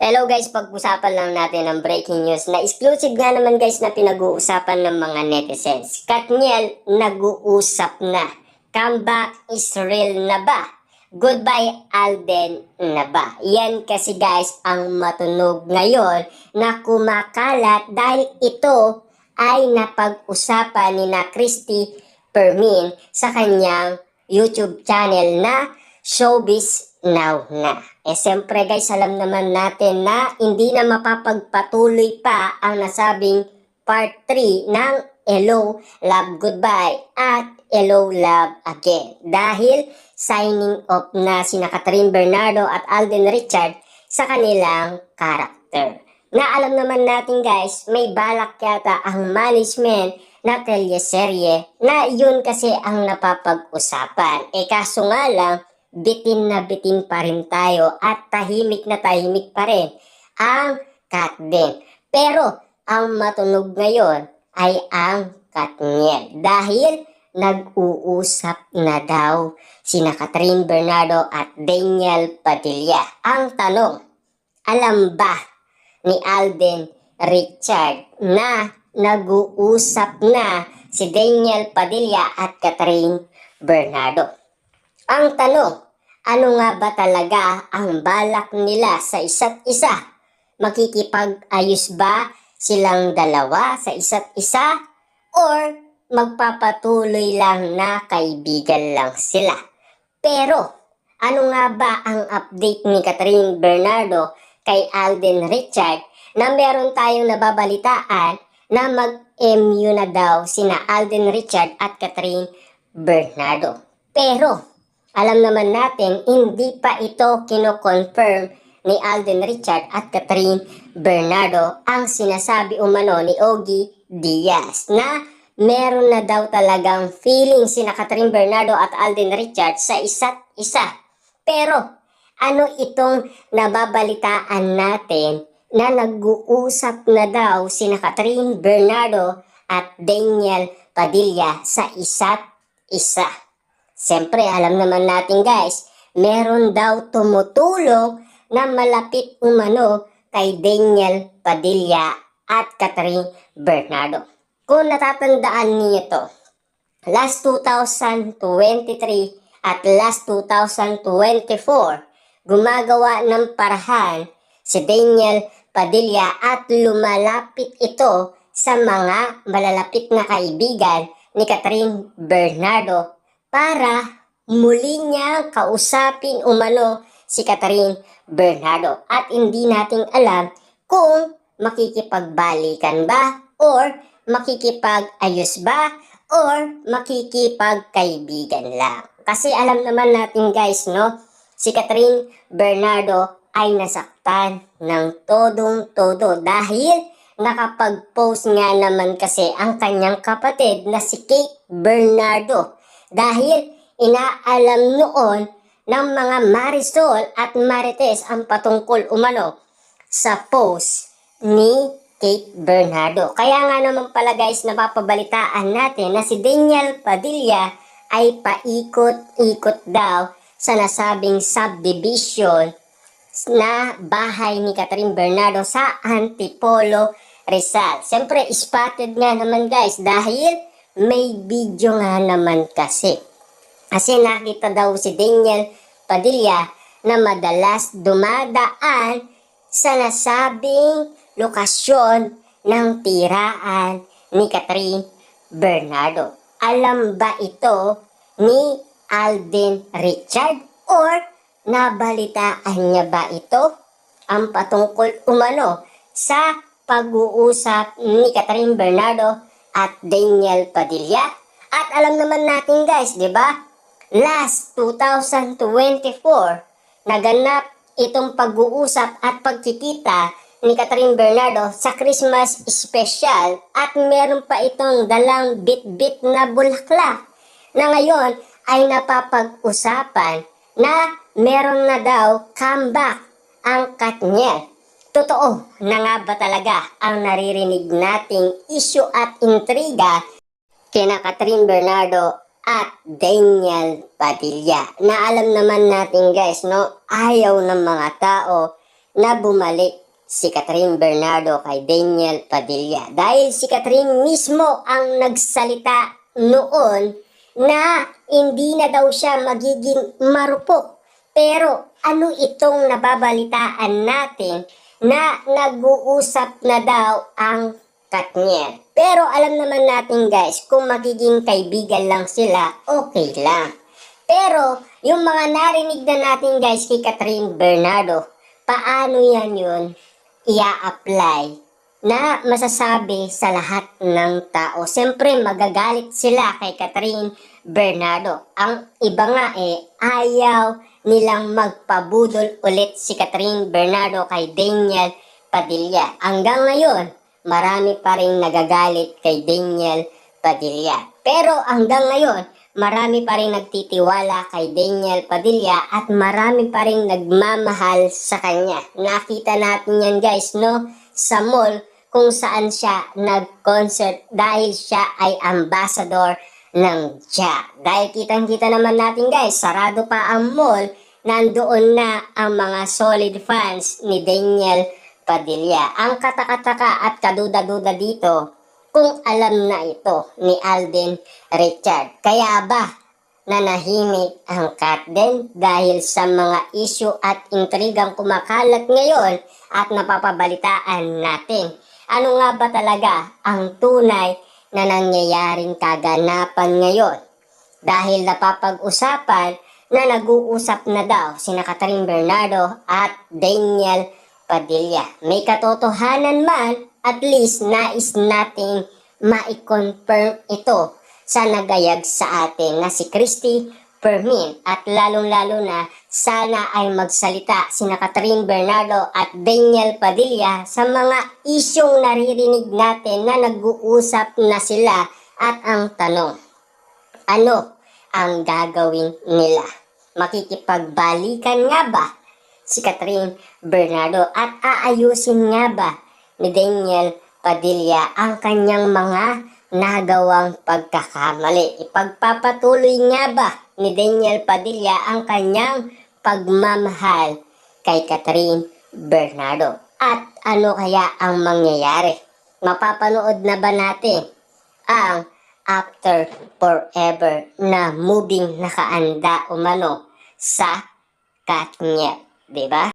Hello guys, pag-usapan lang natin ang breaking news na exclusive nga naman guys na pinag-uusapan ng mga netizens. Katniel, nag-uusap na. Comeback is real na ba? Goodbye Alden na ba? Yan kasi guys ang matunog ngayon na kumakalat dahil ito ay napag-usapan ni na Christy Permin sa kanyang YouTube channel na Showbiz Now na. Siyempre guys, alam naman natin na hindi na mapapagpatuloy pa ang nasabing part 3 ng Hello, Love, Goodbye at Hello, Love Again. Dahil signing off na sina Catherine Bernardo at Alden Richard sa kanilang karakter. Na alam naman natin guys, may balak yata ang management na teleserye na yun kasi ang napapag-usapan. Kaso nga lang, bitin na bitin pa rin tayo at tahimik na tahimik pa rin ang Katden. Pero ang matunog ngayon ay ang Katniel dahil nag-uusap na daw sina Catherine Bernardo at Daniel Padilla. Ang tanong, alam ba ni Alden Richard na nag-uusap na si Daniel Padilla at Catherine Bernardo? Ang tanong, ano nga ba talaga ang balak nila sa isa't isa? Makikipag-ayos ba silang dalawa sa isa't isa? Or magpapatuloy lang na kaibigan lang sila? Pero, ano nga ba ang update ni Catherine Bernardo kay Alden Richard na meron tayong nababalitaan na mag-MU na daw sina Alden Richard at Catherine Bernardo? Pero, alam naman natin, hindi pa ito kino-confirm ni Alden Richard at Catherine Bernardo ang sinasabi umano ni Ogie Diaz na meron na daw talagang feeling sina Catherine Bernardo at Alden Richard sa isa't isa. Pero ano itong nababalitaan natin na nag-uusap na daw sina Catherine Bernardo at Daniel Padilla sa isa't isa? Siyempre, alam naman natin guys, meron daw tumutulong na malapit umano kay Daniel Padilla at Catherine Bernardo. Kung natatandaan niyo to, last 2023 at last 2024, gumagawa ng parahan si Daniel Padilla at lumalapit ito sa mga malalapit na kaibigan ni Catherine Bernardo para muli niya kausapin umano si Catherine Bernardo. At hindi natin alam kung makikipagbalikan ba or makikipag-ayos ba or makikipagkaibigan lang. Kasi alam naman natin guys, no, si Catherine Bernardo ay nasaktan ng todong-todo dahil nakapag-post nga naman kasi ang kanyang kapatid na si Kate Bernardo. Dahil inaalam noon ng mga Marisol at Marites ang patungkol umano sa post ni Kate Bernardo. Kaya nga naman pala guys, napapabalitaan natin na si Daniel Padilla ay paikot-ikot daw sa nasabing subdivision na bahay ni Catherine Bernardo sa Antipolo, Rizal. Siyempre, spotted nga naman guys dahil may video nga naman kasi. Kasi nakita daw si Daniel Padilla na madalas dumadaan sa nasabing lokasyon ng tiraan ni Catherine Bernardo. Alam ba ito ni Alden Richard or nabalitaan niya ba ito ang patungkol umano sa pag-uusap ni Catherine Bernardo at Daniel Padilla? At alam naman natin guys, di ba? Last 2024, naganap itong pag-uusap at pagkikita ni Catherine Bernardo sa Christmas special at meron pa itong dalang bit-bit na bulaklak na ngayon ay napapag-usapan na meron na daw comeback ang Katniel. Totoo na nga ba talaga ang naririnig nating issue at intriga kina Catherine Bernardo at Daniel Padilla? Na alam naman natin guys, no, ayaw ng mga tao na bumalik si Catherine Bernardo kay Daniel Padilla. Dahil si Catherine mismo ang nagsalita noon na hindi na daw siya magiging marupok. Pero ano itong nababalitaan natin na nag-uusap na daw ang Katniel? Pero alam naman natin guys, kung magiging kaibigan lang sila, okay lang. Pero yung mga narinig na natin guys kay Catherine Bernardo, paano yan yun ia-apply na masasabi sa lahat ng tao? Siyempre magagalit sila kay Catherine Bernardo. Ang iba nga ayaw nilang magpabudol ulit si Catherine Bernardo kay Daniel Padilla. Hanggang ngayon, marami pa rin nagagalit kay Daniel Padilla. Pero hanggang ngayon, marami pa rin nagtitiwala kay Daniel Padilla at marami pa rin nagmamahal sa kanya. Nakita natin yan guys, no? Sa mall kung saan siya nag-concert dahil siya ay ambassador ng JA. Dahil kitang-kita naman natin guys, sarado pa ang mall, nandoon na ang mga solid fans ni Daniel Padilla. Ang katakataka at kaduda-duda dito, kung alam na ito ni Alden Richard. Kaya ba nanahimik ang Katden dahil sa mga issue at intrigang kumakalat ngayon at napapabalitaan natin? Ano nga ba talaga ang tunay na nangyayaring kaganapan ngayon? Dahil napapag-usapan na nag-uusap na daw sina Catherine Bernardo at Daniel Padilla. May katotohanan man, at least nais nating ma-confirm ito sa nagayag sa atin na si Christy Permin. At lalong-lalo na sana ay magsalita sina Catherine Bernardo at Daniel Padilla sa mga isyong naririnig natin na nag-uusap na sila. At ang tanong, ano ang gagawin nila? Makikipagbalikan nga ba si Catherine Bernardo at aayusin nga ba ni Daniel Padilla ang kanyang mga nagawang pagkakamali? Ipagpapatuloy nga ba ni Daniel Padilla ang kanyang pagmamahal kay Catherine Bernardo? At ano kaya ang mangyayari? Mapapanood na ba natin ang After Forever na moving nakaanda umano sa Katniel? Diba?